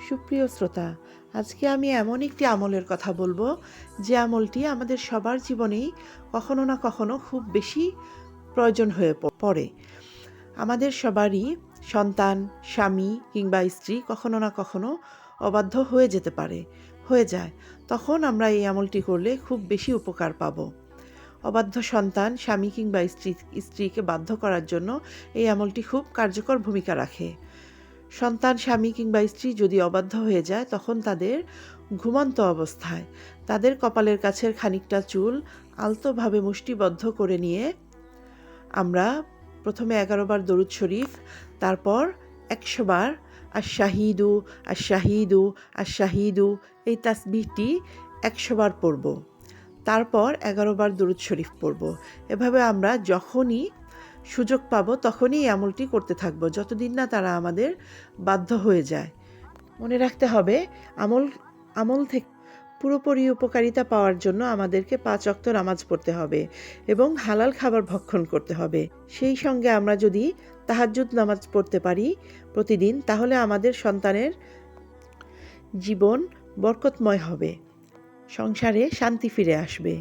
সুপ্রিয় শ্রোতা, আজকে আমি এমন একটি আমলের কথা বলবো যে আমলটি আমাদের সবার জীবনেই কখনো না কখনো খুব বেশি প্রয়োজন হয়ে পড়ে। আমাদের সবারই সন্তান, স্বামী কিংবা স্ত্রী কখনো না কখনো অবাধ্য হয়ে যায়। তখন আমরা এই আমলটি করলে খুব বেশি উপকার পাবো। অবাধ্য সন্তান, স্বামী কিংবা স্ত্রীকে বাধ্য করার জন্য এই আমলটি খুব কার্যকর ভূমিকা রাখে। সন্তান, স্বামী কিংবা স্ত্রী যদি অবাধ্য হয়ে যায়, তখন তাদের ঘুমন্ত অবস্থায় তাদের কপালের কাছের খানিকটা চুল আলতোভাবে মুষ্টিবদ্ধ করে নিয়ে আমরা প্রথমে 11 বার দরুদ শরীফ, তারপর 100 বার আশ-শাহীদু আশ-শাহীদু আশ-শাহীদু এই তাসবিহটি 100 বার পড়ব। তারপর 11 বার দরুদ শরীফ পড়ব। এভাবে আমরা যখনই সুযোগ পাবো তখনই এই আমলটি করতে থাকবো, যতদিন না তারা আমাদের বাধ্য হয়ে যায়। মনে রাখতে হবে, আমল থেকে পুরোপুরি উপকারিতা পাওয়ার জন্য আমাদেরকে 5 ওয়াক্ত নামাজ পড়তে হবে এবং হালাল খাবার ভক্ষণ করতে হবে। সেই সঙ্গে আমরা যদি তাহাজ্জুদ নামাজ পড়তে পারি প্রতিদিন, তাহলে আমাদের সন্তানের জীবন বরকতময় হবে, সংসারে শান্তি ফিরে আসবে।